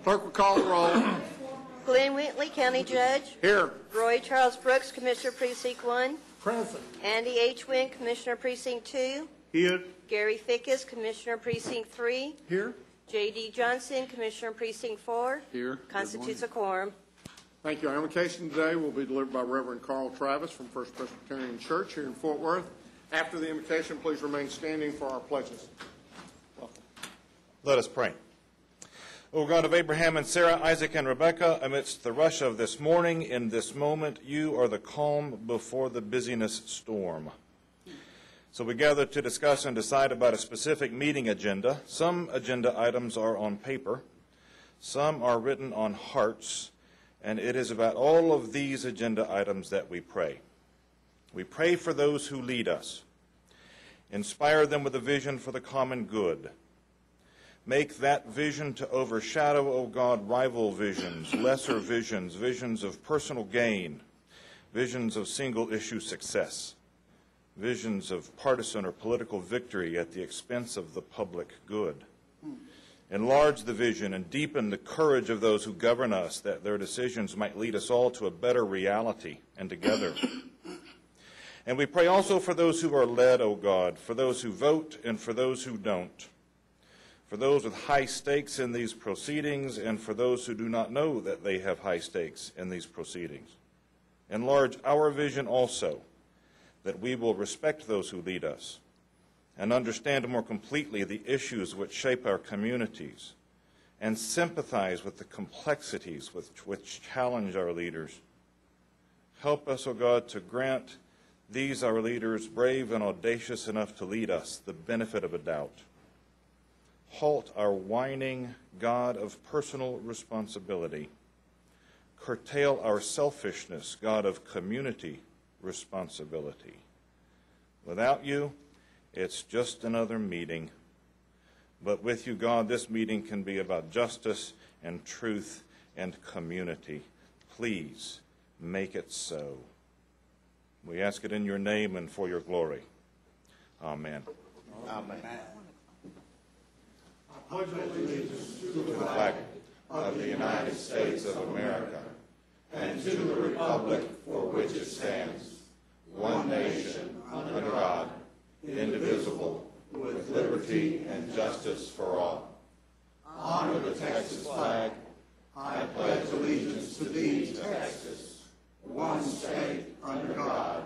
Clerk will call the roll. Glenn Whitley, County Judge. Here. Roy Charles Brooks, Commissioner Precinct 1. Present. Andy H. Wynn, Commissioner Precinct 2. Here. Gary Fickus, Commissioner Precinct 3. Here. J.D. Johnson, Commissioner Precinct 4. Here. Constitutes a quorum. Thank you. Our invocation today will be delivered by Reverend Carl Travis from First Presbyterian Church here in Fort Worth. After the invocation, please remain standing for our pledges. Welcome. Let us pray. O God of Abraham and Sarah, Isaac and Rebekah, amidst the rush of this morning, in this moment, you are the calm before the busyness storm. So we gather to discuss and decide about a specific meeting agenda. Some agenda items are on paper, some are written on hearts, and it is about all of these agenda items that we pray. We pray for those who lead us. Inspire them with a vision for the common good. Make that vision to overshadow, O God, rival visions, lesser visions, visions of personal gain, visions of single-issue success, visions of partisan or political victory at the expense of the public good. Enlarge the vision and deepen the courage of those who govern us, that their decisions might lead us all to a better reality and together. And we pray also for those who are led, O God, for those who vote and for those who don't, for those with high stakes in these proceedings and for those who do not know that they have high stakes in these proceedings. Enlarge our vision also, that we will respect those who lead us and understand more completely the issues which shape our communities and sympathize with the complexities which challenge our leaders. Help us, O God, to grant these, our leaders, brave and audacious enough to lead us, the benefit of a doubt. Halt our whining God of personal responsibility. Curtail our selfishness, God of community responsibility. Without you, it's just another meeting. But with you, God, this meeting can be about justice and truth and community. Please make it so. We ask it in your name and for your glory. Amen. Amen. I pledge allegiance to the flag of the United States of America and to the republic for which it stands, one nation, under God, indivisible, with liberty and justice for all. Honor the Texas flag. I pledge allegiance to thee, Texas, one state under God,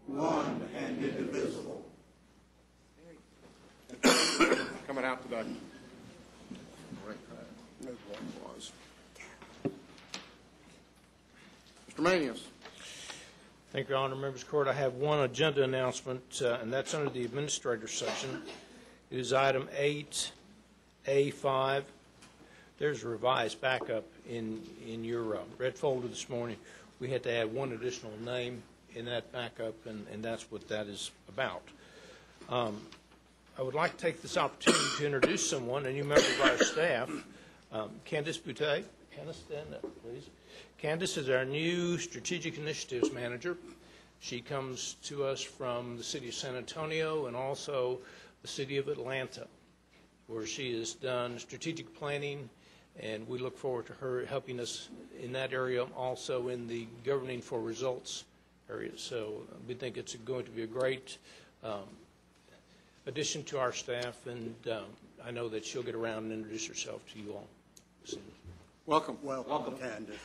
one and indivisible. Coming out today. Mr. Manius. Thank you, Honor Members Court. I have one agenda announcement, and that's under the Administrator section. It is item 8A5. There's a revised backup in your red folder this morning. We had to add one additional name in that backup, and that's what that is about. I would like to take this opportunity to introduce someone, a new member of our staff, Candace Boutte. Candace, stand up, please. Candace is our new Strategic Initiatives Manager. She comes to us from the city of San Antonio and also the city of Atlanta, where she has done strategic planning, and we look forward to her helping us in that area, also in the governing for results area. So we think it's going to be a great addition to our staff, and I know that she'll get around and introduce herself to you all soon. Welcome. Welcome, Candace.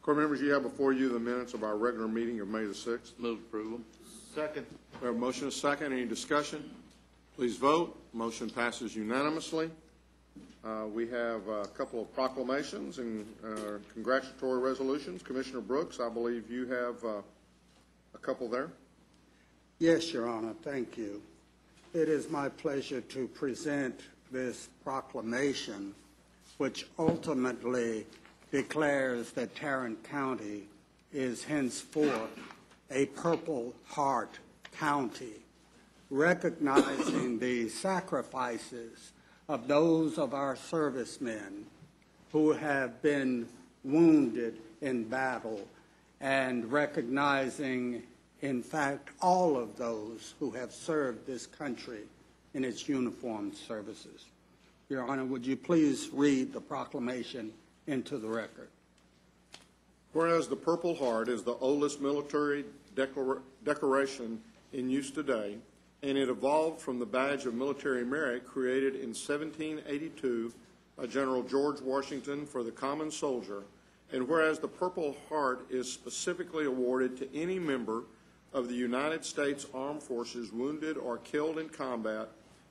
Court members, you have before you the minutes of our regular meeting of May the 6th. Move approval. Second. We have a motion and a second. Any discussion? Please vote. Motion passes unanimously. We have a couple of proclamations and congratulatory resolutions. Commissioner Brooks, I believe you have a couple there. Yes, Your Honor. Thank you. It is my pleasure to present this proclamation, which ultimately declares that Tarrant County is henceforth a Purple Heart County, recognizing the sacrifices of those of our servicemen who have been wounded in battle, and recognizing, in fact, all of those who have served this country in its uniformed services. Your Honor, would you please read the proclamation into the record? Whereas the Purple Heart is the oldest military decoration in use today, and it evolved from the badge of military merit created in 1782 by General George Washington for the common soldier, and whereas the Purple Heart is specifically awarded to any member of the United States Armed Forces wounded or killed in combat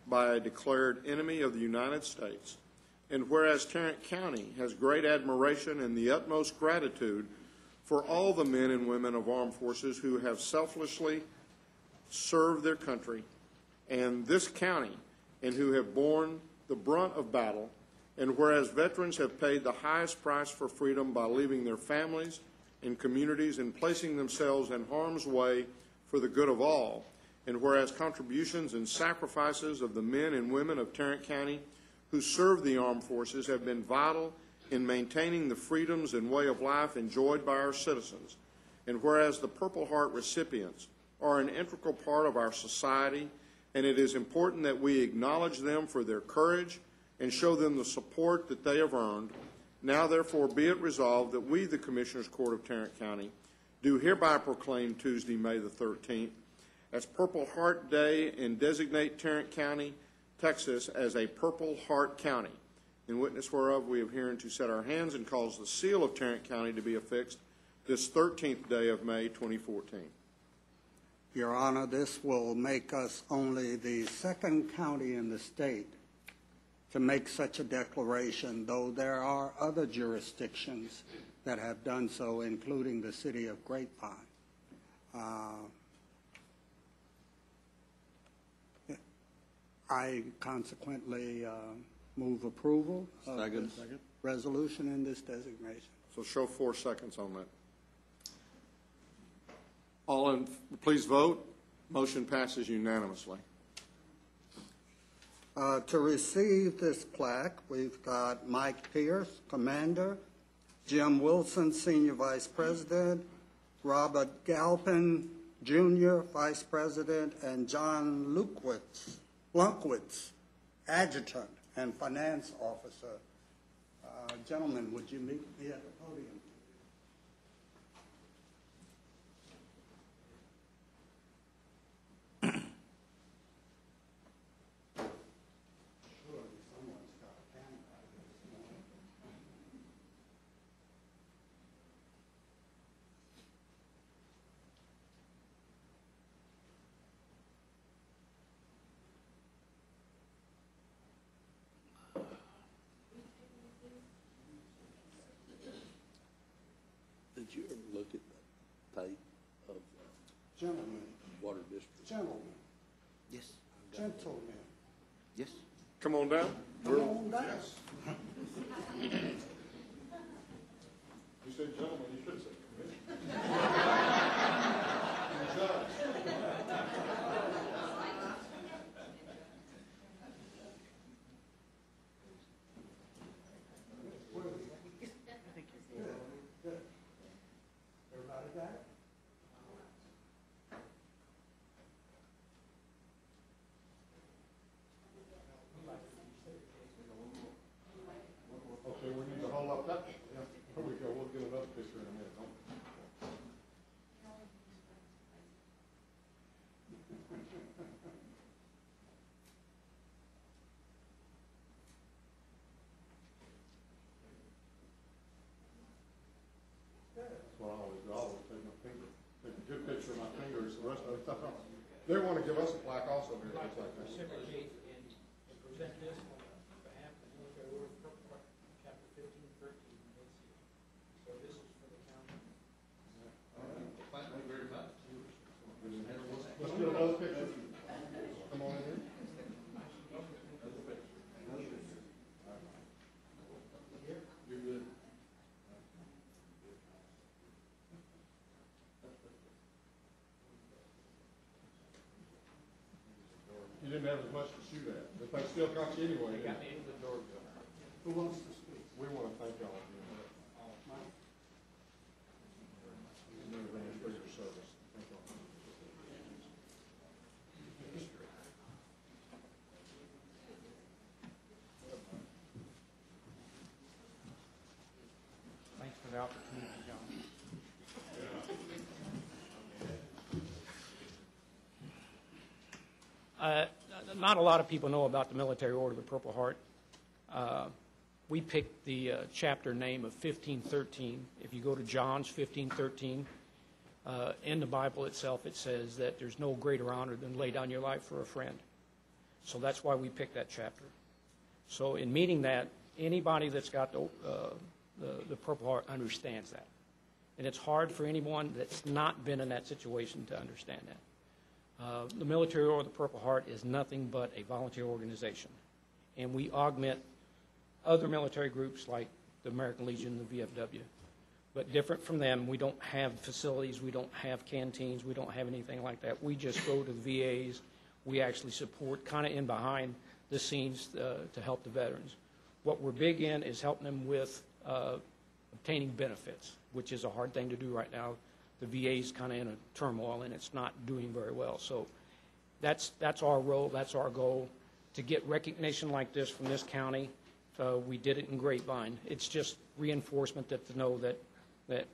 by a declared enemy of the United States, and whereas Tarrant County has great admiration and the utmost gratitude for all the men and women of armed forces who have selflessly served their country and this county and who have borne the brunt of battle, and whereas veterans have paid the highest price for freedom by leaving their families and communities and placing themselves in harm's way for the good of all, and whereas contributions and sacrifices of the men and women of Tarrant County who serve the armed forces have been vital in maintaining the freedoms and way of life enjoyed by our citizens, and whereas the Purple Heart recipients are an integral part of our society, and it is important that we acknowledge them for their courage and show them the support that they have earned. Now, therefore, be it resolved that we, the Commissioners Court of Tarrant County, do hereby proclaim Tuesday, May the 13th, as Purple Heart Day and designate Tarrant County, Texas, as a Purple Heart County, in witness whereof we have hereunto set our hands and cause the seal of Tarrant County to be affixed this 13th day of May 2014. Your Honor, this will make us only the second county in the state to make such a declaration, though there are other jurisdictions that have done so, including the city of Grapevine. I consequently move approval of this resolution in this designation. So show 4 seconds on that. Please vote. Motion passes unanimously. To receive this plaque, we've got Mike Pierce, Commander, Jim Wilson, Senior Vice President, Robert Galpin, Jr., Vice President, and John Lunkwitz, Adjutant and Finance Officer. Gentlemen, would you meet me at the podium? Did you ever look at the tape of Gentlemen. Water District? Gentlemen. Yes. Gentlemen. Yes. Come on down. Come on down. Yes. You said gentlemen, you should say judge. Everybody got it? Okay, we need to hold up that. Yeah, here we go. We'll get another picture in a minute. That's what I always do. I always take my finger, take a good picture of my fingers. The rest of the stuff. They want to give us a plaque also here. Things like that. Reciprocate and present this on behalf of the military order of Purple Heart, chapter 1513. So this is for the county. Thank you very much. Let's get another picture. Come on in here. You're good. You didn't have as much to shoot at, but they still got you anyway. Got me into the door. Who wants to speak? We want to thank y'all for your service. Thank y'all. Not a lot of people know about the Military Order of the Purple Heart. We picked the chapter name of 1513. If you go to John's 1513, in the Bible itself, it says that there's no greater honor than lay down your life for a friend. So that's why we picked that chapter. So in meeting that, anybody that's got the Purple Heart understands that. And it's hard for anyone that's not been in that situation to understand that. The Military Order of the Purple Heart is nothing but a volunteer organization. And we augment other military groups like the American Legion and the VFW. But different from them, we don't have facilities, we don't have canteens, we don't have anything like that. We just go to the VAs. We actually support kind of in behind the scenes to help the veterans. What we're big in is helping them with obtaining benefits, which is a hard thing to do right now. The VA is kind of in a turmoil, and it's not doing very well. So that's our role, that's our goal, to get recognition like this from this county. We did it in Grapevine. It's just reinforcement to know that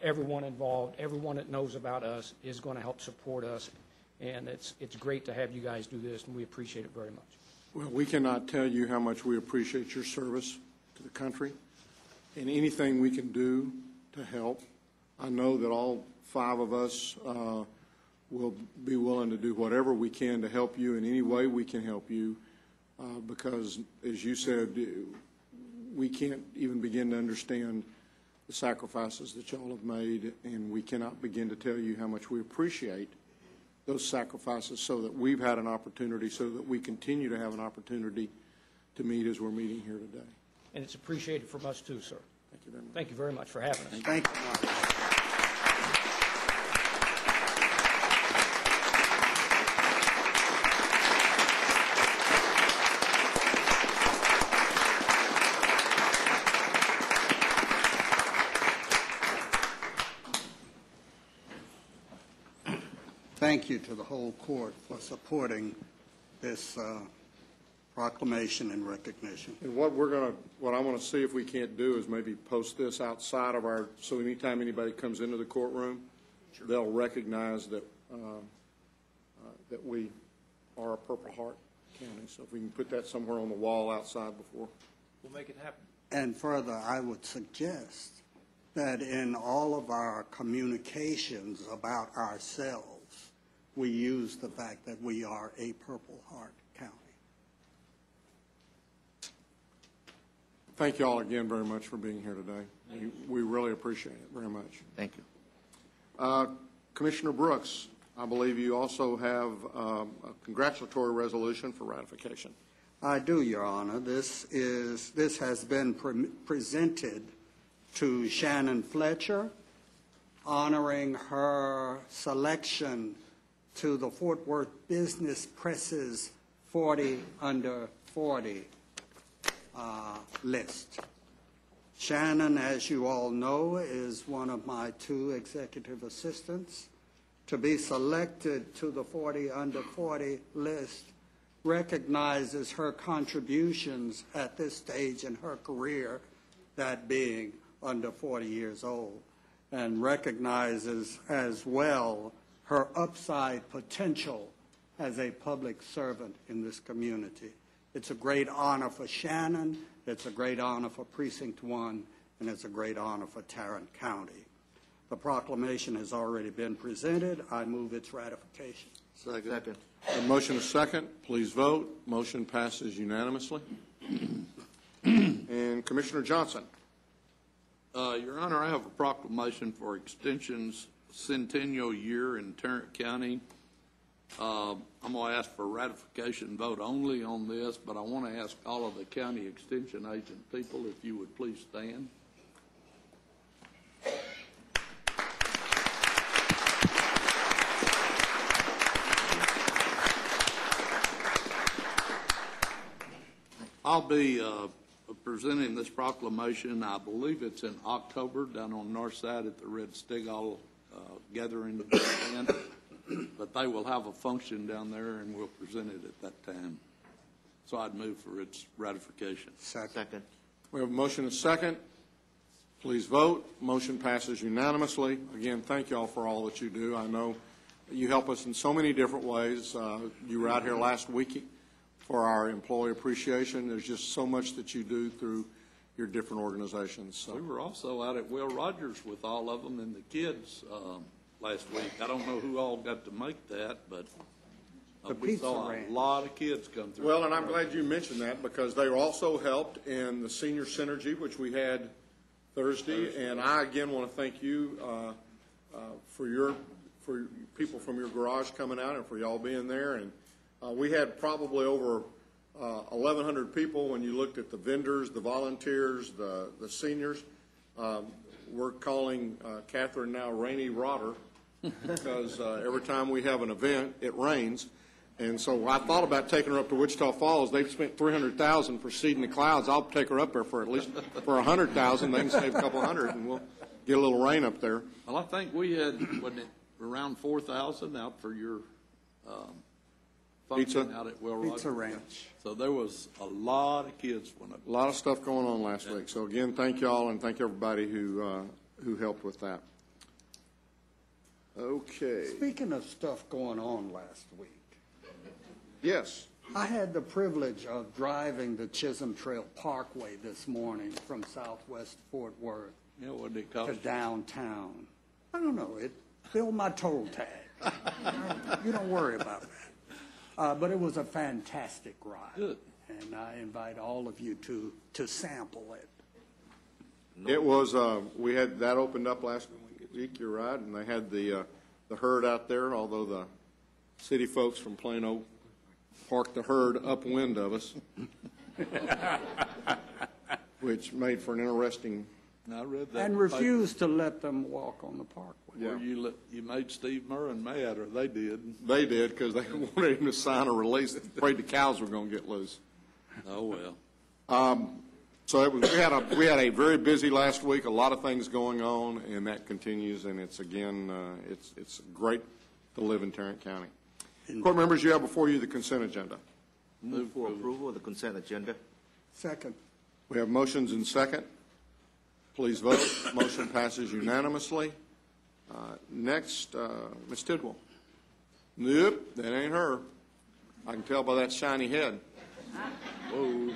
everyone involved, everyone that knows about us is going to help support us, and it's great to have you guys do this, and we appreciate it very much. Well, we cannot tell you how much we appreciate your service to the country and anything we can do to help. I know that all 5 of us will be willing to do whatever we can to help you in any way we can help you because, as you said, we can't even begin to understand the sacrifices that y'all have made, and we cannot begin to tell you how much we appreciate those sacrifices so that we've had an opportunity, so that we continue to have an opportunity to meet as we're meeting here today. And it's appreciated from us too, sir. Thank you very much. Thank you very much for having us. Thank you. Thank you to the whole court for supporting this proclamation and recognition. And what I want to see if we can't do is maybe post this outside of our, so anytime anybody comes into the courtroom, they'll recognize that that we are a Purple Heart County. So if we can put that somewhere on the wall outside before. We'll make it happen. And further, I would suggest that in all of our communications about ourselves, we use the fact that we are a Purple Heart County. Thank you all again very much for being here today. We really appreciate it very much. Thank you. Commissioner Brooks, I believe you also have a congratulatory resolution for ratification. I do, Your Honor. This has been presented to Shannon Fletcher, honoring her selection to the Fort Worth Business Press's 40 under 40 list. Shannon, as you all know, is one of my 2 executive assistants. To be selected to the 40 under 40 list recognizes her contributions at this stage in her career, that being under 40 years old, and recognizes as well her upside potential as a public servant in this community. It's a great honor for Shannon, it's a great honor for Precinct 1, and it's a great honor for Tarrant County. The proclamation has already been presented. I move its ratification. Second. The motion is second. Please vote. Motion passes unanimously. And Commissioner Johnson. Your Honor, I have a proclamation for extensions Centennial year in Tarrant County. I'm going to ask for ratification vote only on this, but I want to ask all of the county extension agent people if you would please stand. I'll be presenting this proclamation. I believe it's in October down on the north side at the Red Stigall gathering event. But they will have a function down there, and we'll present it at that time. So I'd move for its ratification. Second. We have a motion and second. Please vote. Motion passes unanimously. Again, thank you all for all that you do. I know You help us in so many different ways. You were out here last week for our employee appreciation. There's just so much that you do through your different organizations. So. We were also out at Will Rogers with all of them and the kids last week. I don't know who all got to make that, but The we pizza saw ranch. a lot of kids come through. Well, and I'm glad you mentioned that because they also helped in the senior synergy, which we had Thursday. And I again want to thank you for people from your garage coming out and for y'all being there. And we had probably over 1,100 people when you looked at the vendors, the volunteers, the seniors. We're calling Catherine now Rainy Rotter because every time we have an event, it rains. And so I thought about taking her up to Wichita Falls. They've spent $300,000 for seeding the clouds. I'll take her up there for at least for $100,000. They can save a couple hundred, and we'll get a little rain up there. Well, I think we had, wasn't it, around 4,000 out for your function Pizza? out at Will Rogers. Pizza Ranch. So there was a lot of kids when A lot of stuff going on last week. So again, thank y'all and thank everybody who helped with that. Okay. Speaking of stuff going on last week, Yes. I had the privilege of driving the Chisholm Trail Parkway this morning from southwest Fort Worth you know what they to call it. downtown. I don't know, it filled my toll tag. You don't worry about that. But it was a fantastic ride. Good. And I invite all of you to sample it. It was, we had, that opened up last week, you're right, and they had the herd out there, although the city folks from Plano parked the herd upwind of us, which made for an interesting, I read that. And refused to let them walk on the parkway. Where you made Steve Murrin mad, or they did. they did, because they wanted him to sign a release, afraid the cows were going to get loose. Oh, well. So it was, we had a very busy last week, a lot of things going on, and that continues, and it's again, it's great to live in Tarrant County. Court members, you have before you the consent agenda. Move for approval of the consent agenda. Second. We have motions and second. Please vote. Motion passes unanimously. Next, Ms. Tidwell. Nope, that ain't her. I can tell by that shiny head. Whoa.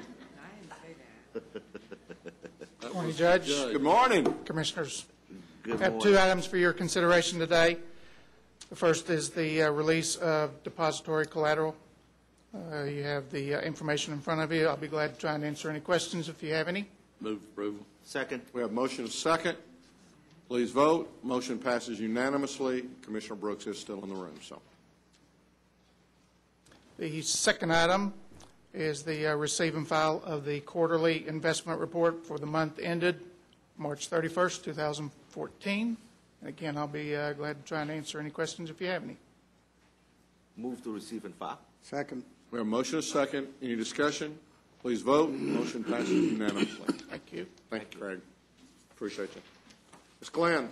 Morning, Judge, Good morning. Commissioners. Good I have morning. 2 items for your consideration today. The first is the release of depository collateral. You have the information in front of you. I'll be glad to try and answer any questions if you have any. Move approval. Second. We have motion and second. Please vote. Motion passes unanimously. Commissioner Brooks is still in the room, so. The second item is the receive and file of the quarterly investment report for the month ended March 31st, 2014. And again, I'll be glad to try and answer any questions if you have any. Move to receive and file. Second. We have motion and second. Any discussion? Please vote. Motion passes unanimously. Thank you. Thank you, Craig. Appreciate you. Ms. Glenn.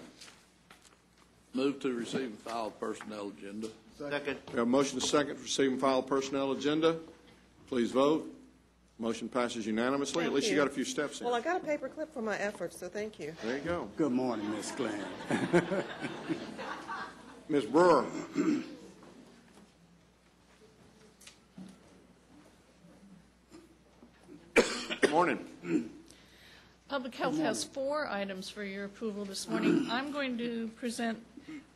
Move to receive and file personnel agenda. Second. We have motion and second to receive and file personnel agenda. Please vote. Motion passes unanimously. At Thank least you you. got a few steps in. Well, I got a paper clip for my efforts, so thank you. There you go. Good morning, Miss Glenn. Ms. Brewer. Morning. Public Health has 4 items for your approval this morning. I'm going to present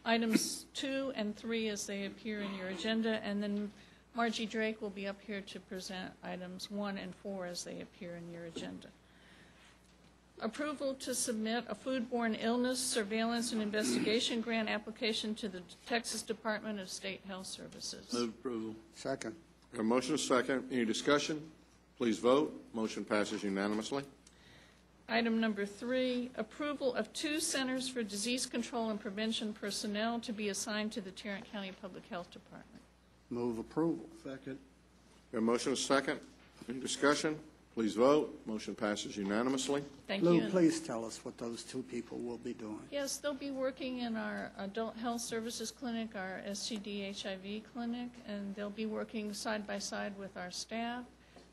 items 2 and 3 as they appear in your agenda, and then Margie Drake will be up here to present items 1 and 4 as they appear in your agenda. Approval to submit a foodborne illness surveillance and investigation grant application to the Texas Department of State Health Services. Move approval. Second. We have motion and second. Any discussion? Please vote. Motion passes unanimously. Item number 3, approval of 2 Centers for Disease Control and Prevention personnel to be assigned to the Tarrant County Public Health Department. Move approval. Second. We have motion and second. Any discussion? Please vote. Motion passes unanimously. Thank Lou, you. please tell us what those 2 people will be doing. Yes, they'll be working in our adult health services clinic, our STD HIV clinic, and they'll be working side by side with our staff.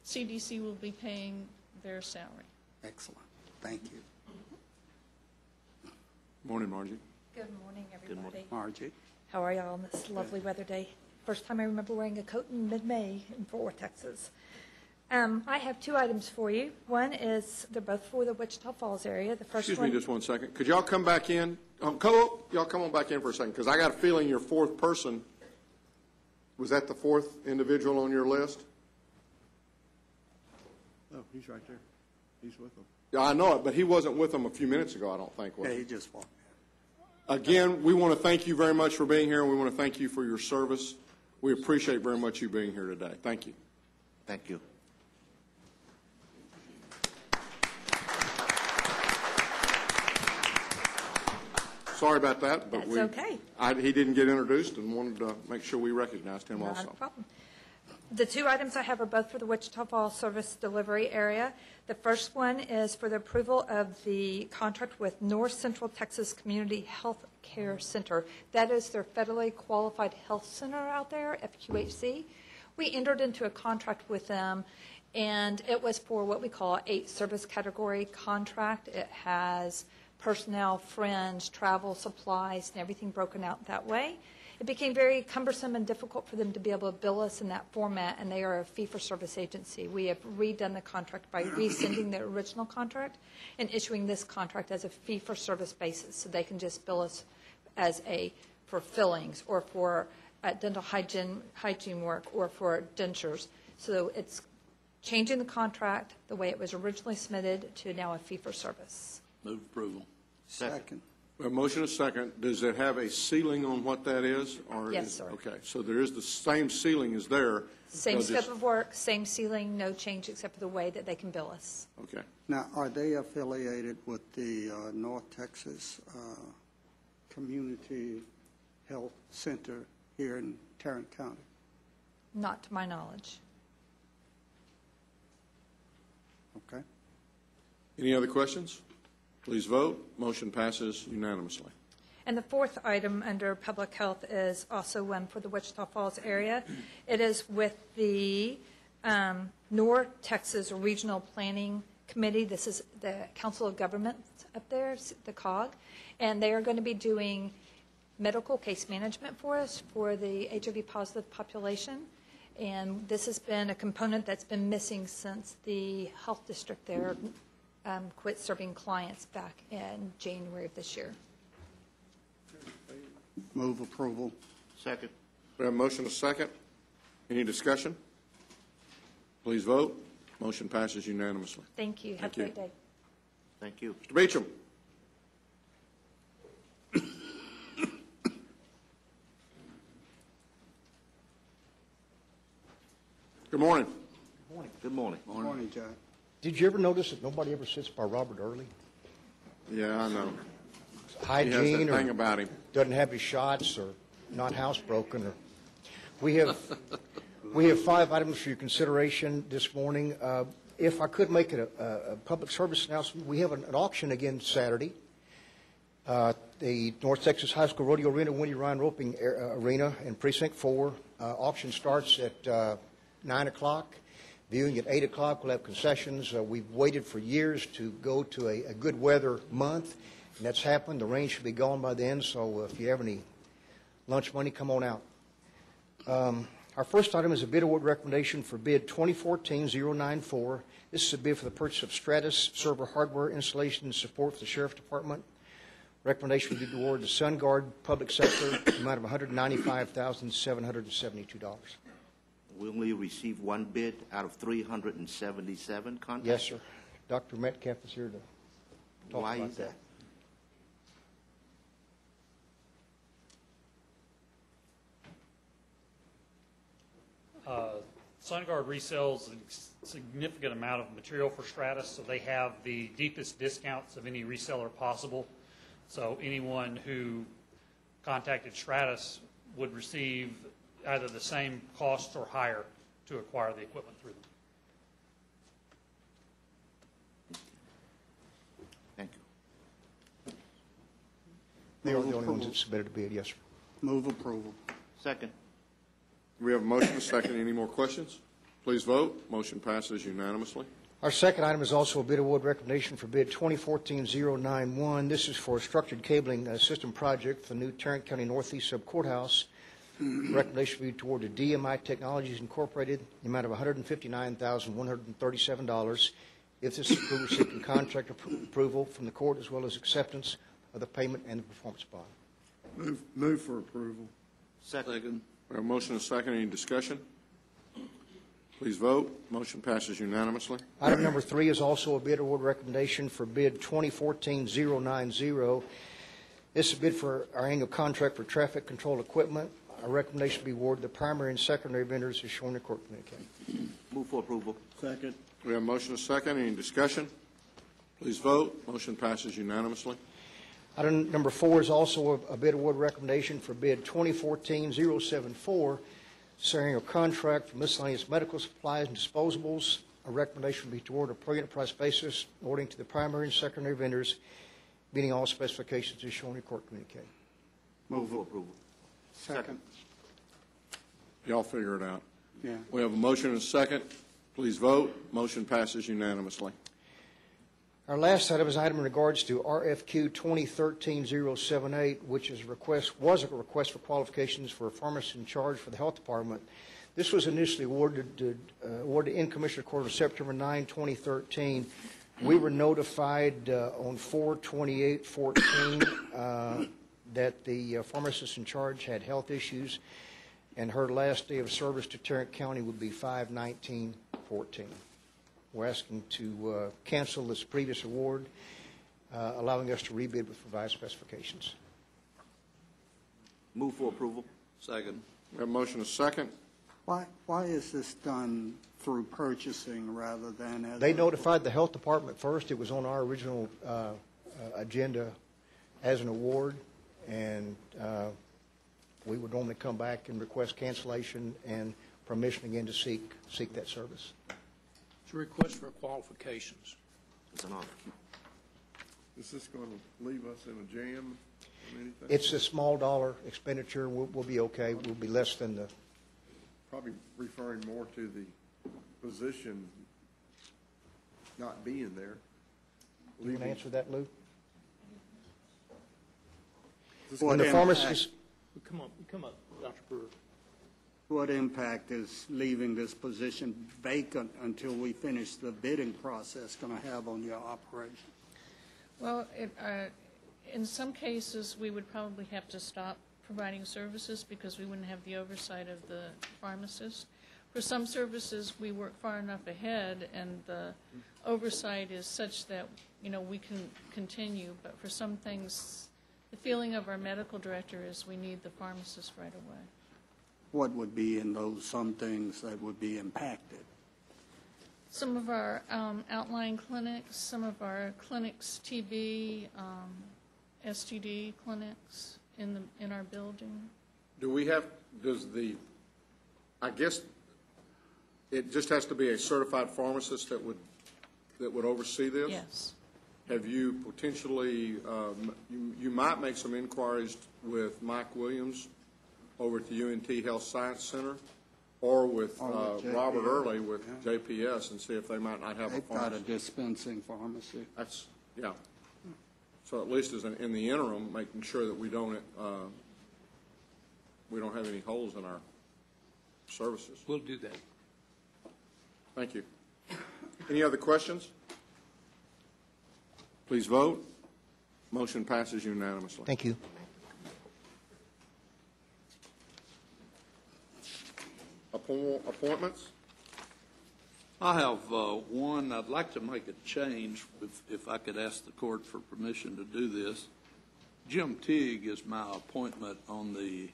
CDC will be paying their salary. Excellent. Thank you. Morning, Margie. Good morning, everybody. Margie. How are y'all on this lovely weather day? First time I remember wearing a coat in mid-May in Fort Worth, Texas. I have two items for you. One is, they're both for the Wichita Falls area. The first Excuse one. me just one second. Could y'all come back in? Y'all come on back in for a second, because I got a feeling your fourth person, was that the fourth individual on your list? Oh, he's right there. He's with them. Yeah, I know it, but he wasn't with them a few minutes ago, I don't think, was Yeah, he? he just walked. Again, we want to thank you very much for being here, and we want to thank you for your service. We appreciate very much you being here today. Thank you. Thank you. Sorry about that, but That's okay. He didn't get introduced and wanted to make sure we recognized him also. Not a problem. The two items I have are both for the Wichita Falls Service Delivery area. The first one is for the approval of the contract with North Central Texas Community Health Care Center. That is their federally qualified health center out there, FQHC. We entered into a contract with them, and it was for what we call a service category contract. It has personnel, fringe, travel, supplies, and everything broken out that way. It became very cumbersome and difficult for them to be able to bill us in that format, and they are a fee-for-service agency. We have redone the contract by rescinding the original contract and issuing this contract as a fee-for-service basis, so they can just bill us as for fillings or for dental hygiene work or for dentures. So it's changing the contract the way it was originally submitted to now a fee-for-service. Move approval. Second. A motion is second. Does it have a ceiling on what that is? Or Yes, sir. Okay, so there is the same ceiling as there. Same They'll scope of work, same ceiling, no change except for the way that they can bill us. Okay. Now, are they affiliated with the North Texas Community Health Center here in Tarrant County? Not to my knowledge. Okay. Any other questions? Please vote. Motion passes unanimously. And the fourth item under public health is also one for the Wichita Falls area. It is with the North Texas Regional Planning Committee. This is the Council of Governments up there, the COG, and they are going to be doing medical case management for us for the HIV-positive population. And this has been a component that's been missing since the health district there quit serving clients back in January of this year. Move approval. Second. We have a motion, a second. Any discussion? Please vote. Motion passes unanimously. Thank you. Have a great day. Thank you. Mr. Beecham. Good morning. Good morning. Morning, Jack. Did you ever notice that nobody ever sits by Robert Early? Yeah, I know. He Hygiene has that thing or about him. doesn't have his shots or not housebroken or. We have 5 items for your consideration this morning. If I could make it a public service announcement, we have an auction again Saturday. The North Texas High School Rodeo Arena, Winnie Ryan Roping Arena in Precinct 4. Auction starts at 9 o'clock. Viewing at 8 o'clock. We'll have concessions. We've waited for years to go to a good weather month, and that's happened. The rain should be gone by then, so if you have any lunch money, come on out. Our first item is a bid award recommendation for bid 2014-094. This is a bid for the purchase of Stratus server hardware installation and support for the Sheriff's Department. Recommendation would be to award the SunGuard Public Sector the amount of $195,772. We only received one bid out of 377 contacts? Yes, sir. Dr. Metcalf is here to talk Why about is that? SunGuard resells a significant amount of material for Stratus, so they have the deepest discounts of any reseller possible. So anyone who contacted Stratus would receive either the same cost or higher to acquire the equipment through them. Thank you. They are the only ones that submitted a bid, yes, sir. Move approval. Second. We have a motion, a second. Any more questions? Please vote. Motion passes unanimously. Our second item is also a bid award recommendation for bid 2014-091. This is for a structured cabling system project for the new Tarrant County Northeast Sub Courthouse. Recommendation be toward the DMI Technologies Incorporated, the amount of $159,137. If this is approved, we're seeking contract approval from the court as well as acceptance of the payment and the performance bond. Move for approval. Second. We have a motion and a second. Any discussion? Please vote. Motion passes unanimously. Item number 3 is also a bid award recommendation for bid 2014-090. This is a bid for our annual contract for traffic control equipment. Our recommendation be awarded the primary and secondary vendors as shown in the court communique. Move for approval. Second. We have a motion and a second. Any discussion? Please vote. Motion passes unanimously. Item number 4 is also a bid award recommendation for bid 2014-074. This annual contract for miscellaneous medical supplies and disposables. A recommendation will be toward a per unit price basis, awarding to the primary and secondary vendors, meeting all specifications as shown in court communique. Move for approval. Second. Y'all figure it out. Yeah. We have a motion and a second. Please vote. Motion passes unanimously. Our last item is an item in regards to RFQ 2013-078, which is was a request for qualifications for a pharmacist in charge for the health department. This was initially awarded in Commissioner Court on September 9, 2013. We were notified on 4/28/14 that the pharmacist in charge had health issues, and her last day of service to Tarrant County would be 5/19/14. We're asking to cancel this previous award, allowing us to rebid with revised specifications. Move for approval. Second. We have a motion and a second. Why is this done through purchasing rather than as? They notified the health department first. It was on our original agenda as an award, and we would normally come back and request cancellation and permission again to seek that service. It's a request for qualifications. It's an honor. Is this going to leave us in a jam or anything? It's a small dollar expenditure. We'll be okay. We'll be less than the. Probably referring more to the position not being there. You want to answer that, Lou? What When the impact- pharmacist. Come up, Dr. Brewer. What impact is leaving this position vacant until we finish the bidding process going to have on your operation? Well, in some cases, we would probably have to stop providing services because we wouldn't have the oversight of the pharmacist. For some services, we work far enough ahead, and the oversight is such that, we can continue. But for some things, the feeling of our medical director is we need the pharmacist right away. What would be in those some things that would be impacted? Some of our outlying clinics, some of our clinics, TB, STD clinics in our building. I guess it just has to be a certified pharmacist that would oversee this? Yes. Have you potentially, you might make some inquiries with Mike Williams over at the UNT Health Science Center, or with Robert Early with JPS, and see if they might not have a They've got a pharmacist. dispensing pharmacy. Yeah. So at least in the interim, making sure that we don't have any holes in our services. We'll do that. Thank you. Any other questions? Please vote. Motion passes unanimously. Thank you. Appointments? I have one. I'd like to make a change, if I could ask the court for permission to do this. Jim Teague is my appointment on the,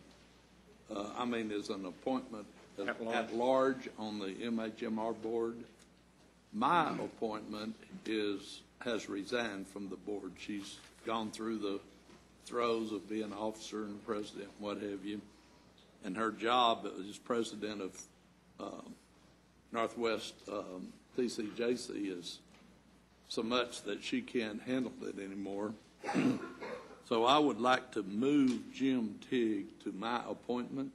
is an appointment at large on the MHMR board. My appointment has resigned from the board. She's gone through the throes of being an officer and president, what have you. And her job as president of Northwest TCJC is so much that she can't handle it anymore. So I would like to move Jim Teague to my appointment,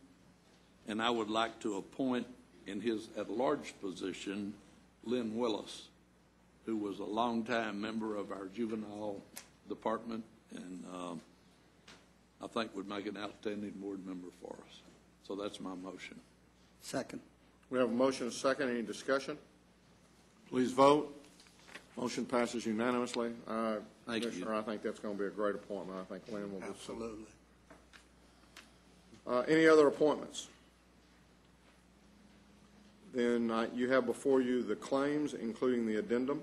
and I would like to appoint in his at-large position Lynn Willis. who was a longtime member of our juvenile department, and I think would make an outstanding board member for us. So that's my motion. Second. We have a motion and a second. Any discussion? Please vote. Motion passes unanimously. Thank you. Commissioner, I think that's going to be a great appointment. I think Lynn will do so. Absolutely. Any other appointments? Then you have before you the claims, including the addendum.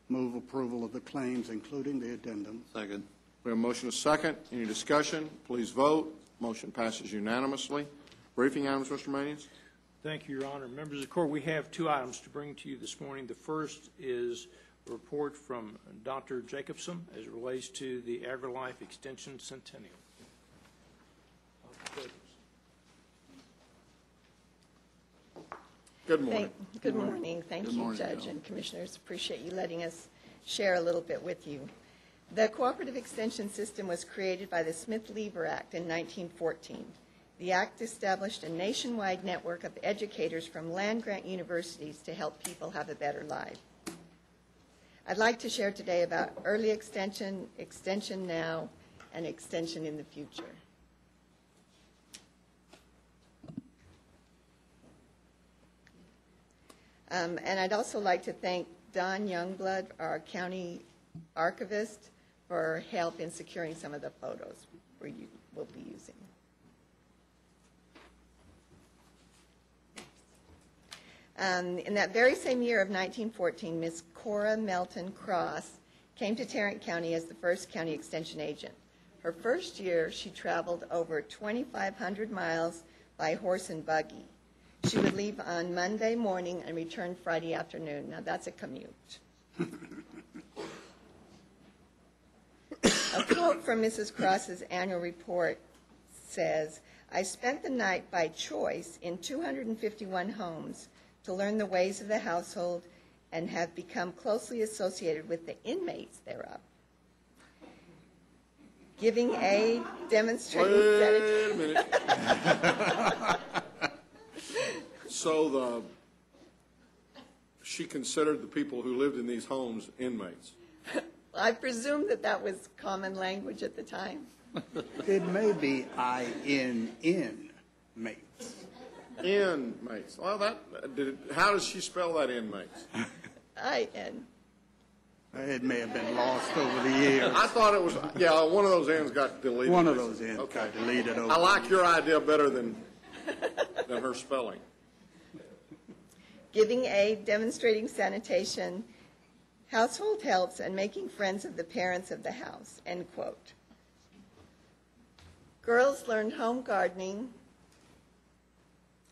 Move approval of the claims, including the addendum. Second. We have a motion and a second. Any discussion? Please vote. Motion passes unanimously. Briefing items, Mr. Manions? Thank you, Your Honor. Members of the court, we have two items to bring to you this morning. The first is a report from Dr. Jacobson as it relates to the AgriLife Extension Centennial. Good morning. Good morning. Thank Good you, morning, Judge Bill. and Commissioners. Appreciate you letting us share a little bit with you. The Cooperative Extension System was created by the Smith-Lever Act in 1914. The Act established a nationwide network of educators from land-grant universities to help people have a better life. I'd like to share today about early extension, extension now, and extension in the future. And I'd also like to thank Don Youngblood, our county archivist, for help in securing some of the photos we will be using. In that very same year of 1914, Miss Cora Melton Cross came to Tarrant County as the first county extension agent. Her first year, she traveled over 2,500 miles by horse and buggy. She would leave on Monday morning and return Friday afternoon. Now, that's a commute. A quote from Mrs. Cross's annual report says, "I spent the night by choice in 251 homes to learn the ways of the household and have become closely associated with the inmates thereof. Giving aid, demonstrating Wait a minute. So she considered the people who lived in these homes inmates. I presume that was common language at the time. It may be I-N-N-mates. Inmates. Well, how does she spell that, inmates? I-N. It may have been lost over the years. I thought it was, yeah, one of those N's got deleted. One of those N's Okay. got deleted over I like the your idea better than her spelling. Giving aid, demonstrating sanitation, household helps, and making friends of the parents of the house," end quote. Girls learned home gardening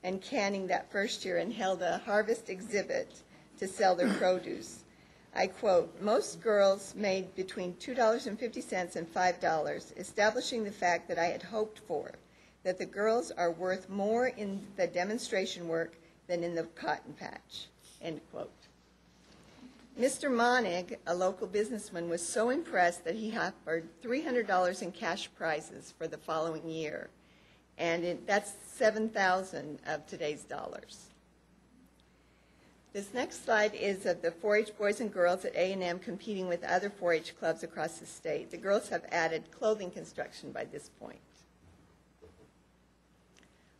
and canning that first year and held a harvest exhibit to sell their produce. I quote, "Most girls made between $2.50 and $5, establishing the fact that I had hoped for, that the girls are worth more in the demonstration work than in the cotton patch," end quote. Mr. Monig, a local businessman, was so impressed that he offered $300 in cash prizes for the following year, and that's 7,000 of today's dollars. This next slide is of the 4-H boys and girls at A&M competing with other 4-H clubs across the state. The girls have added clothing construction by this point.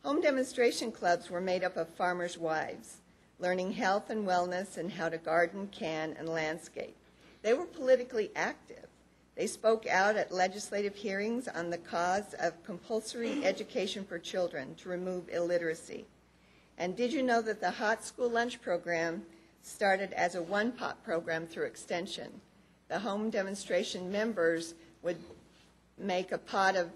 Home demonstration clubs were made up of farmers' wives, learning health and wellness and how to garden, can, and landscape. They were politically active. They spoke out at legislative hearings on the cause of compulsory education for children to remove illiteracy. And did you know that the hot school lunch program started as a one-pot program through extension? The home demonstration members would make a pot of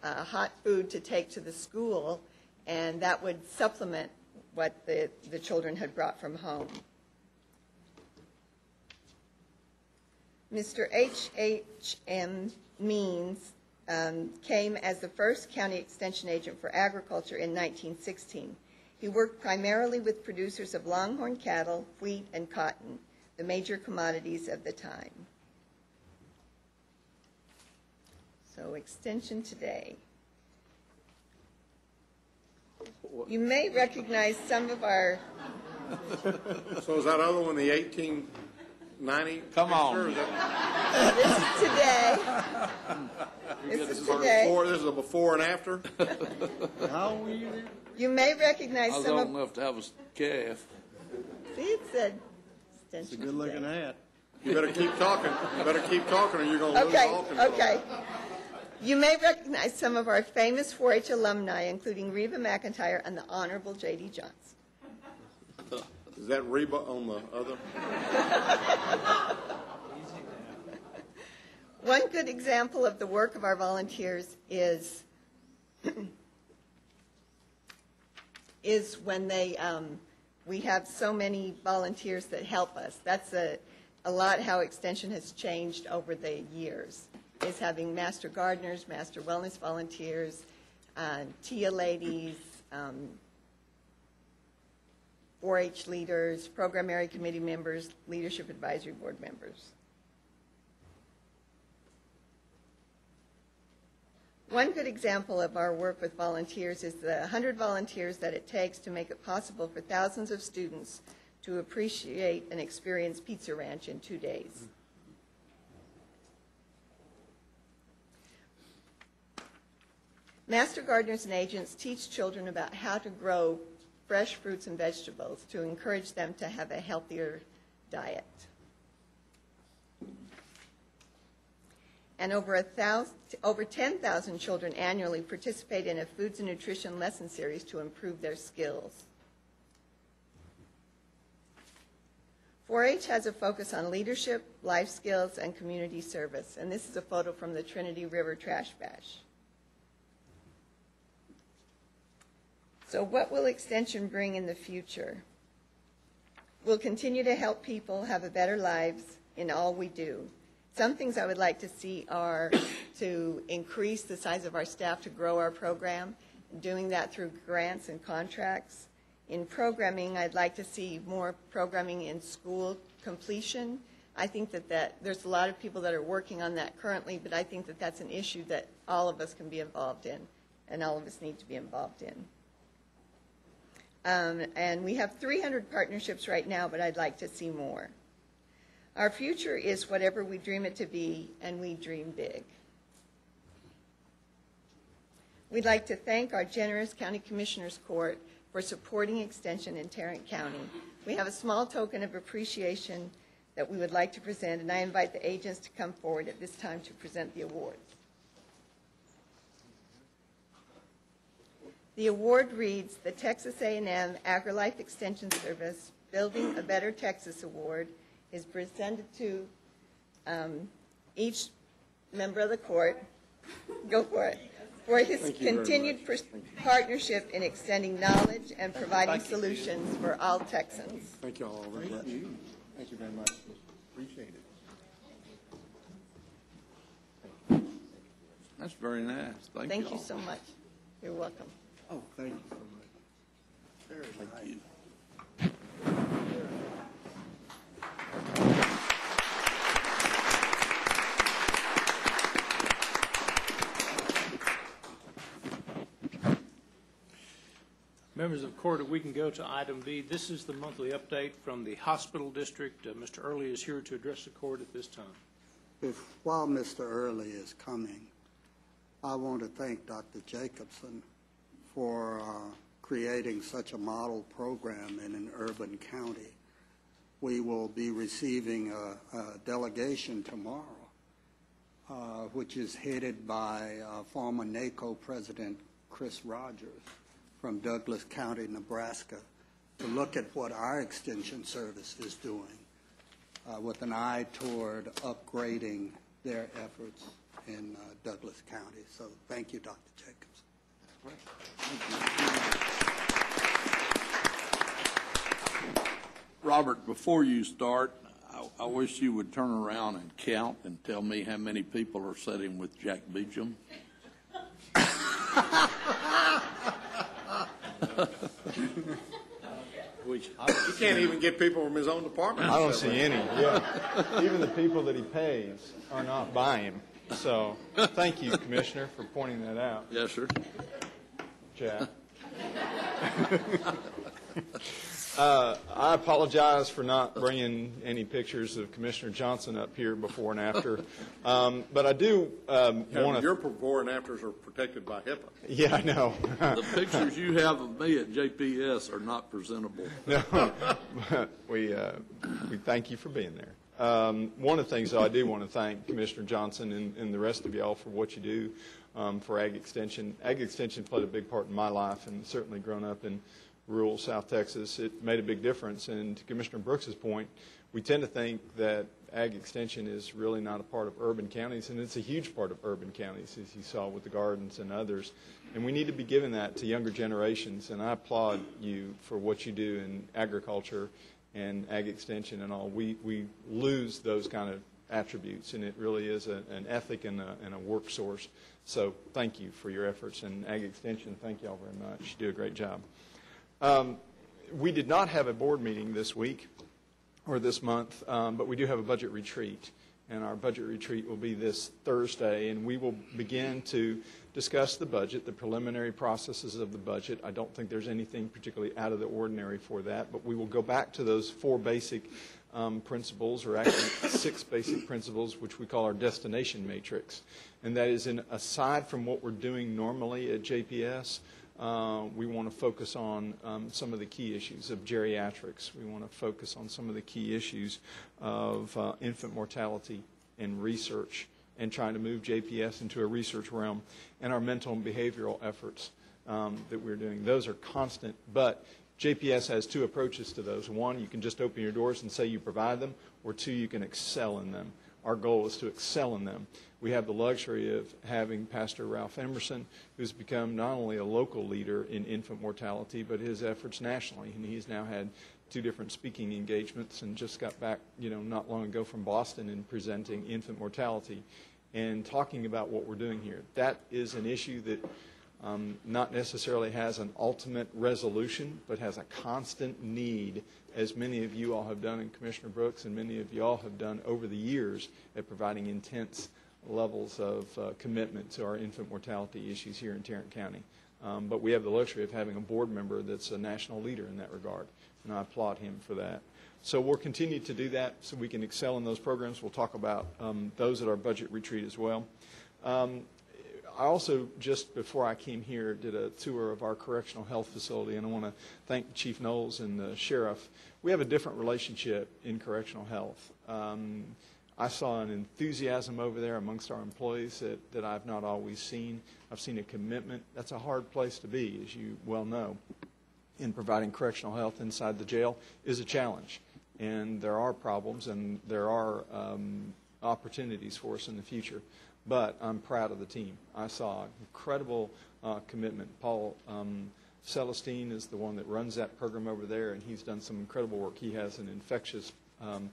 hot food to take to the school, and that would supplement what the children had brought from home. Mr. H.H.M. Means came as the first county extension agent for agriculture in 1916. He worked primarily with producers of longhorn cattle, wheat, and cotton, the major commodities of the time. So, extension today. You may recognize some of our... So is that other one the 18 90? Come on. Sure This is today. This is today. This is a before and after? How old were you then? You may recognize I was some old of, enough to have a calf. see, it said It's a extension good-looking today. hat. You better keep talking. You better keep talking or you're going to lose all control. Okay. You may recognize some of our famous 4-H alumni, including Reba McIntyre and the Honorable J.D. Johnson. Is that Reba on the other? One good example of the work of our volunteers is when we have so many volunteers that help us. That's a lot how Extension has changed over the years, is having master gardeners, master wellness volunteers, TIA ladies, 4-H leaders, program area committee members, leadership advisory board members. One good example of our work with volunteers is the 100 volunteers that it takes to make it possible for thousands of students to appreciate and experience Pizza Ranch in 2 days. Master gardeners and agents teach children about how to grow fresh fruits and vegetables to encourage them to have a healthier diet. And over 10,000 children annually participate in a foods and nutrition lesson series to improve their skills. 4-H has a focus on leadership, life skills, and community service. And this is a photo from the Trinity River Trash Bash. So what will Extension bring in the future? We'll continue to help people have a better lives in all we do. Some things I would like to see are to increase the size of our staff to grow our program, doing that through grants and contracts. In programming, I'd like to see more programming in school completion. I think that there's a lot of people that are working on that currently, but I think that that's an issue that all of us can be involved in, and all of us need to be involved in. And we have 300 partnerships right now, but I'd like to see more. Our future is whatever we dream it to be, and we dream big. We'd like to thank our generous County Commissioners Court for supporting Extension in Tarrant County. We have a small token of appreciation that we would like to present, and I invite the agents to come forward at this time to present the awards. The award reads, the Texas A&M AgriLife Extension Service Building a Better Texas Award is presented to each member of the court. Go for it. For his continued partnership in extending knowledge and providing solutions for all Texans. Thank you all very much. Thank you very much. Appreciate it. That's very nice. Thank you so much. You're welcome. Oh, thank you so much. Very Thank you. Members of the court, if we can go to item B. This is the monthly update from the hospital district. Mr. Early is here to address the court at this time. While Mr. Early is coming, I want to thank Dr. Jacobson for creating such a model program in an urban county. We will be receiving a delegation tomorrow, which is headed by former NACO President Chris Rogers from Douglas County, Nebraska, to look at what our Extension Service is doing with an eye toward upgrading their efforts in Douglas County. So thank you, Dr. Jacobs. Robert, before you start, I wish you would turn around and count and tell me how many people are sitting with Jack Beecham. He can't even get people from his own department. I don't see any. Yeah. Even the people that he pays are not buying. So thank you, Commissioner, for pointing that out. Yes, sir. Jack. I apologize for not bringing any pictures of Commissioner Johnson up here before and after. But I do want to... Your before and afters are protected by HIPAA. Yeah, I know. The pictures you have of me at JPS are not presentable. No, we thank you for being there. One of the things, though, I do want to thank Commissioner Johnson and the rest of y'all for what you do for Ag Extension. Ag Extension played a big part in my life, and certainly grown up in rural South Texas, it made a big difference. And to Commissioner Brooks's point, we tend to think that Ag Extension is really not a part of urban counties, and it's a huge part of urban counties, as you saw with the gardens and others. And we need to be giving that to younger generations, and I applaud you for what you do in agriculture and Ag Extension and all. We lose those kind of attributes, and it really is an ethic and a work source. So thank you for your efforts. And Ag Extension, thank you all very much. You do a great job. We did not have a board meeting this week or this month, but we do have a budget retreat. And our budget retreat will be this Thursday, and we will begin to discuss the budget, the preliminary processes of the budget. I don't think there's anything particularly out of the ordinary for that, but we will go back to those 4 basic principles, or actually 6 basic principles, which we call our destination matrix. And that is, aside from what we're doing normally at JPS, we want to focus on some of the key issues of geriatrics. We want to focus on some of the key issues of infant mortality and research, and trying to move JPS into a research realm, and our mental and behavioral efforts that we're doing. Those are constant, but JPS has 2 approaches to those. 1, you can just open your doors and say you provide them, or 2, you can excel in them. Our goal is to excel in them. We have the luxury of having Pastor Ralph Emerson, who's become not only a local leader in infant mortality, but his efforts nationally. And he's now had 2 different speaking engagements and just got back, not long ago from Boston and presenting infant mortality and talking about what we're doing here. That is an issue that not necessarily has an ultimate resolution, but has a constant need, as many of you all have done, and Commissioner Brooks and many of you all have done over the years, at providing intense levels of commitment to our infant mortality issues here in Tarrant County. But we have the luxury of having a board member that's a national leader in that regard, and I applaud him for that. So we'll continue to do that so we can excel in those programs. We'll talk about those at our budget retreat as well. I also, just before I came here, did a tour of our correctional health facility, and I want to thank Chief Knowles and the sheriff. We have a different relationship in correctional health. I saw an enthusiasm over there amongst our employees that I've not always seen. I've seen a commitment. That's a hard place to be, as you well know. In providing correctional health inside the jail is a challenge. And there are problems, and there are opportunities for us in the future. But I'm proud of the team. I saw incredible commitment. Paul Celestine is the one that runs that program over there, and he's done some incredible work. He has an infectious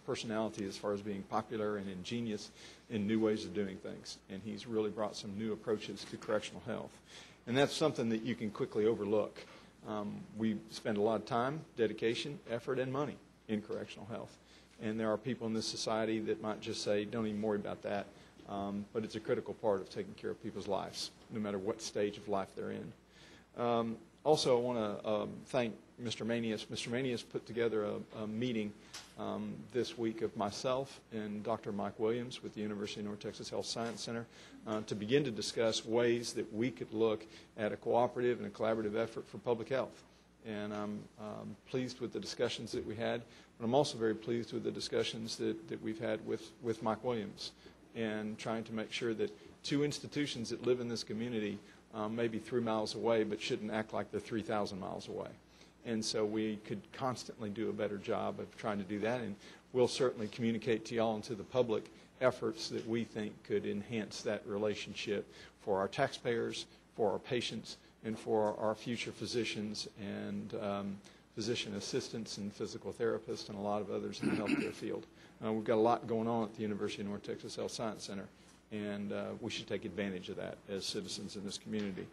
personality as far as being popular and ingenious in new ways of doing things. And he's really brought some new approaches to correctional health. And that's something that you can quickly overlook. We spend a lot of time, dedication, effort, and money in correctional health. And there are people in this society that might just say, don't even worry about that. But it's a critical part of taking care of people's lives, no matter what stage of life they're in. Also, I want to thank Mr. Manius. Mr. Manius put together a meeting this week of myself and Dr. Mike Williams with the University of North Texas Health Science Center to begin to discuss ways that we could look at a cooperative and a collaborative effort for public health. And I'm pleased with the discussions that we had, but I'm also very pleased with the discussions that we've had with Mike Williams, and trying to make sure that 2 institutions that live in this community may be 3 miles away, but shouldn't act like they're 3,000 miles away. And so we could constantly do a better job of trying to do that, and we'll certainly communicate to y'all and to the public efforts that we think could enhance that relationship for our taxpayers, for our patients, and for our future physicians and physician assistants and physical therapists and a lot of others in the healthcare field. We've got a lot going on at the University of North Texas Health Science Center, and we should take advantage of that as citizens in this community.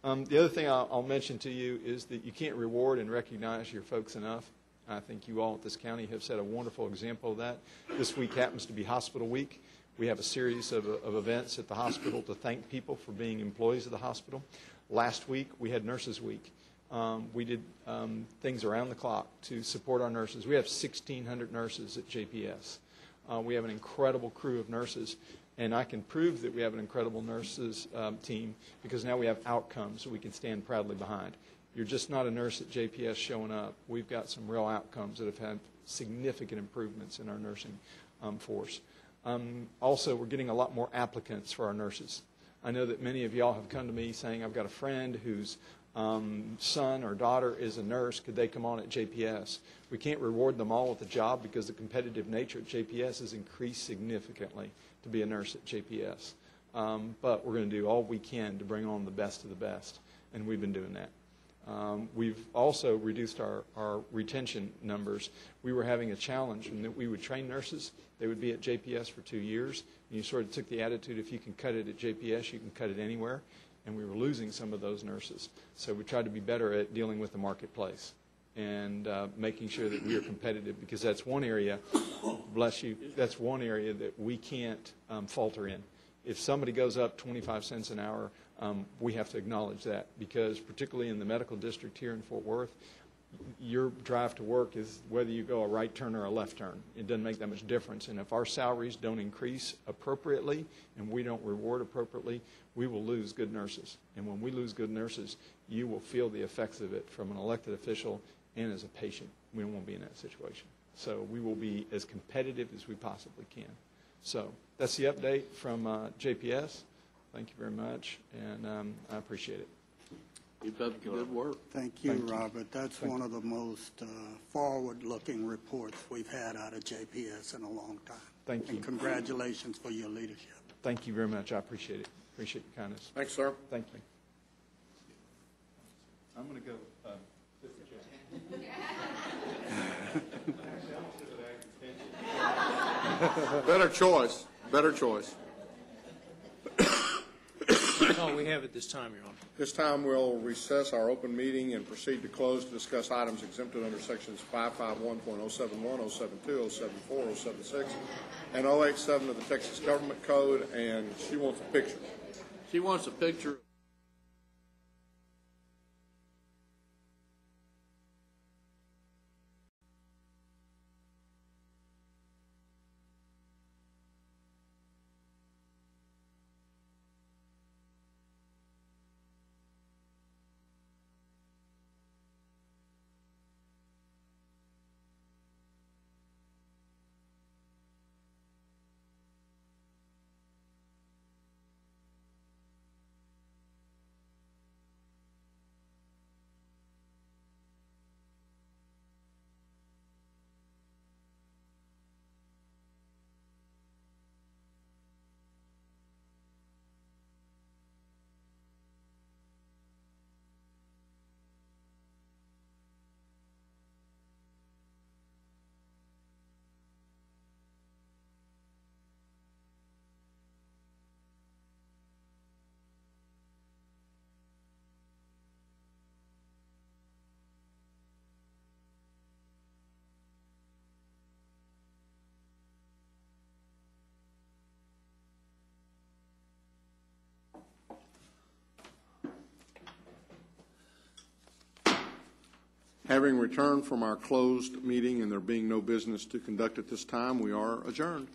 The other thing I'll mention to you is that you can't reward and recognize your folks enough. I think you all at this county have set a wonderful example of that. This week happens to be Hospital Week. We have a series of events at the hospital to thank people for being employees of the hospital. Last week, we had Nurses Week. We did things around the clock to support our nurses. We have 1,600 nurses at JPS. We have an incredible crew of nurses, and I can prove that we have an incredible nurses team because now we have outcomes that we can stand proudly behind. You're just not a nurse at JPS showing up. We've got some real outcomes that have had significant improvements in our nursing force. Also, we're getting a lot more applicants for our nurses. I know that many of y'all have come to me saying, I've got a friend whose son or daughter is a nurse. Could they come on at JPS? We can't reward them all with a job because the competitive nature at JPS has increased significantly to be a nurse at JPS. But we're going to do all we can to bring on the best of the best, and we've been doing that. We've also reduced our retention numbers. We were having a challenge in that we would train nurses. They would be at JPS for 2 years, and you sort of took the attitude, if you can cut it at JPS, you can cut it anywhere, and we were losing some of those nurses. So we tried to be better at dealing with the marketplace and making sure that we are competitive, because that's one area, bless you, that's one area that we can't falter in. If somebody goes up 25 cents an hour, we have to acknowledge that, because particularly in the medical district here in Fort Worth, your drive to work is whether you go a right turn or a left turn. It doesn't make that much difference. And if our salaries don't increase appropriately and we don't reward appropriately, we will lose good nurses. And when we lose good nurses, you will feel the effects of it from an elected official and as a patient. We don't want to be in that situation. So we will be as competitive as we possibly can. So that's the update from JPS. Thank you very much, and I appreciate it. Keep up the good work. Thank you, Robert. That's one of the most forward-looking reports we've had out of JPS in a long time. Thank you. And congratulations for your leadership. Thank you very much. I appreciate it. Appreciate your kindness. Thanks, sir. Thank you. I'm going to go. Better choice. Better choice. That's all we have at this time, Your Honor. This time we'll recess our open meeting and proceed to close to discuss items exempted under sections 551.071, 072, 074, 076, and 087 of the Texas Government Code, and she wants a picture. She wants a picture. Having returned from our closed meeting and there being no business to conduct at this time, we are adjourned.